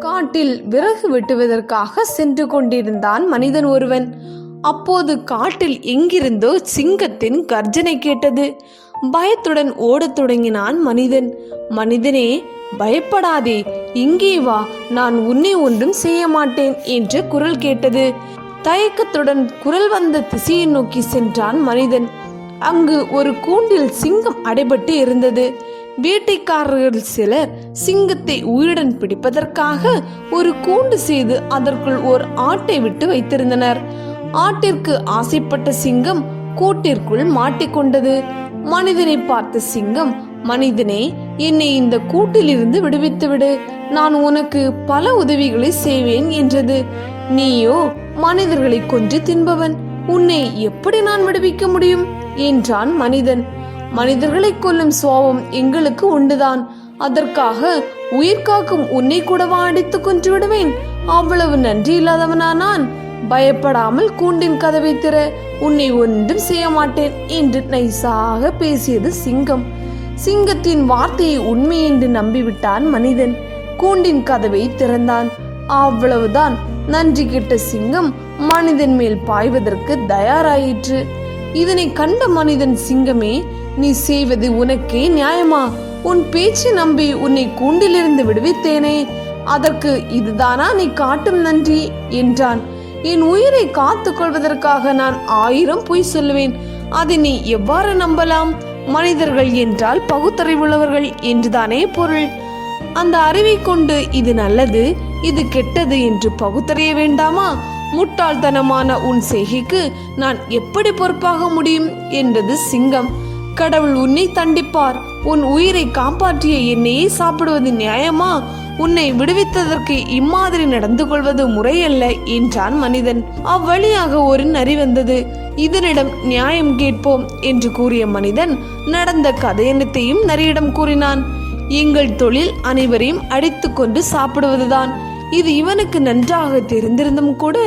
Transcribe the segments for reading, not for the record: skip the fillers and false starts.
காட்டில் விறகு வெட்டுவதற்காக சென்று கொண்டிருந்தான் மனிதன் ஒருவன். அப்போது காட்டில் எங்கிருந்தோ சிங்கத்தின் கர்ஜனை கேட்டது. பயத்துடன் ஓடத் தொடங்கினான் மனிதன். மனிதனே, பயப்படாதே, இங்கே வா, நான் உன்னை ஒன்றும் செய்ய மாட்டேன் என்று குரல் கேட்டது. தயக்கத்துடன் குரல் வந்த திசையை நோக்கி சென்றான் மனிதன். அங்கு ஒரு கூண்டில் சிங்கம் அடைபட்டு இருந்தது. வேட்டைக்காரர்கள் சிலர் சிங்கத்தை உயிருடன் பிடிப்பதற்காக ஒரு கூண்டு செய்து அதற்குள் ஒரு ஆட்டை விட்டு வைத்திருந்தனர். ஆட்டிற்கு ஆசைப்பட்ட சிங்கம் கூட்டிற்குள் மாட்டிக்கொண்டது. மனிதனை பார்த்த சிங்கம், மனிதனே, என்னை இந்த கூட்டிலிருந்து விடுவித்து விடு, நான் உனக்கு பல உதவிகளை செய்வேன் என்றது. நீயோ மனிதர்களை கொன்று தின்பவன், உன்னை எப்படி நான் விடுவிக்க முடியும் என்றான் மனிதன். மனிதர்களை கொல்லும் சுபாவம் எங்களுக்கு உண்டுதான், அதற்காக உயிர் காக்கும் உன்னை கூடவா அடித்து கொன்று விடுவேன்? அவ்வளவு நன்றி இல்லாதவனா நான்? பயப்படாமல் கூண்டின் கதவை திற, உன்னை ஒன்றும் செய்ய மாட்டேன் என்று நைசாக பேசியது சிங்கம். சிங்கத்தின் வார்த்தையை உண்மை என்று நம்பிவிட்டான் மனிதன். கூண்டின் கதவை திறந்தான். அவ்வளவுதான். நன்றி கெட்ட சிங்கம் மனிதன் மேல் பாய்வதற்கு தயாராயிற்று. இதனை கண்ட மனிதன், சிங்கமே, நீ செய்வது உனக்கே நியாயமா? உன் பேச்சு நம்பி உன்னை கூண்டிலிருந்து விடுவித்தேனே, அதற்கு இதுதானா நீ காட்டும் நன்றி என்றான். என் உயிரை காத்துக் கொள்வதற்காக நான் 1000 பொய் சொல்லுவேன், அதை நீ எவ்வாறு நம்பலாம்? மனிதர்கள் என்றால் பகுத்தறிவுள்ளவர்கள் என்றுதானே பொருள். அந்த அறிவை கொண்டு இது நல்லது, இது கெட்டது என்று பகுத்தறிய வேண்டாமா? முட்டாள்தனமான உன் செய்கைக்கு நான் எப்படி பொறுப்பாக முடியும் என்றது சிங்கம். கடவுள் உன்னை தண்டிப்பார். உன் உயிரை காப்பாற்றிய என்னையே சாப்பிடுவது நியாயமா? உன்னை விடுவித்ததற்கு இம்மாதிரி நடந்து கொள்வது முறையல்ல என்றான் மனிதன். அவ்வழியாக ஒரு நரி வந்தது. இதனிடம் நியாயம் கேட்போம் என்று கூறிய மனிதன் நடந்த கதையனைத்தையும் நரியிடம் கூறினான். எங்கள் தொழில் அனைவரையும் அடித்து கொண்டு சாப்பிடுவதுதான். இது இவனுக்கு நன்றாக தெரிந்திருந்தும் கூட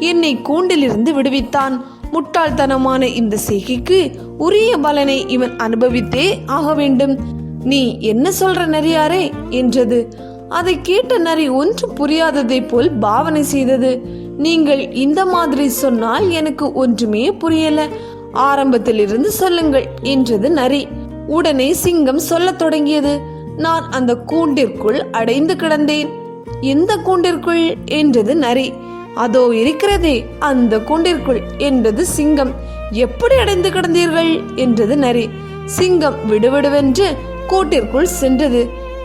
என்னை கூண்டிலிருந்து விடுவித்தான். முட்டாள்தனமான இந்த செய்கைக்கு உரிய பலனை இவன் அனுபவித்தே ஆக வேண்டும். நீ என்ன சொல்ற நரியாரே என்றது. அதை கேட்ட நரி ஒன்றும் புரியாததை போல் பாவனை செய்தது. நீங்கள் இந்த மாதிரி சொன்னால் எனக்கு ஒன்றுமே புரியல, ஆரம்பத்திலிருந்து சொல்லுங்கள் என்றது நரி. உடனே சிங்கம் சொல்லத் தொடங்கியது. நான் அந்த கூண்டிற்குள் அடைந்து கிடந்தேன். எந்த கூண்டிற்குள் என்றது நரி. அதோ இருக்கிறதே அந்த கூண்டிற்குள் என்றது சிங்கம். எப்படி அடைந்து கிடந்தீர்கள் என்றது நரி. சிங்கம் விடுவிடுவென்று கூட்டிற்குள் சென்றது.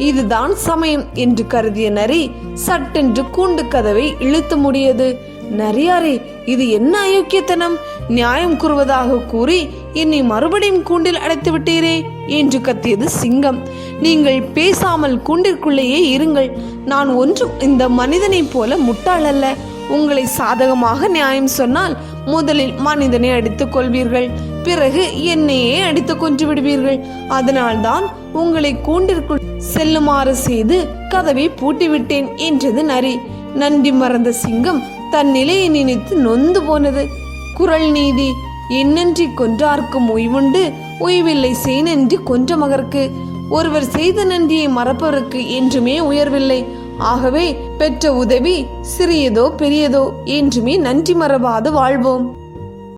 இதுதான் சமயம் என்று கருதிய நரி சட்டென்று கூண்டு கதவை இழுத்து மூடியது. நரியாரே, இது என்ன அயோக்கியத்தனம்? நியாயம் கூறுவதாக கூறி என்னை மறுபடியும் கூண்டில் அடைத்து விட்டீரே என்று கத்தியது சிங்கம். நீங்கள் பேசாமல் கூண்டிற்குள்ளேயே இருங்கள். நான் ஒன்றும் இந்த மனிதனைப் போல முட்டாள் அல்ல. உங்களை சாதகமாக நியாயம் சொன்னால் முதலில் மனிதனை அடித்துக் கொள்வீர்கள், பிறகு என்னையே அடித்து கொன்று விடுவீர்கள். அதனால்தான் உங்களை கூண்டிற்குள் செல்லுமாறு செய்து கதவை பூட்டிவிட்டேன் என்றது நரி. நன்றி மறந்த சிங்கம் தன் நிலையை நினைத்து நொந்து போனது. குறள் நீதி, எண்ணன்றி கொன்றார்க்கும் உய்வுண்டு, உய்வில்லை செய் நன்றி கொன்ற மகற்கு. ஒருவர் செய்த நன்றியை மறப்பவருக்கு என்றுமே உயர்வில்லை. ஆகவே பெற்ற உதவி சிறியதோ பெரியதோ என்றுமே நன்றி மறவாது வாழ்வோம்.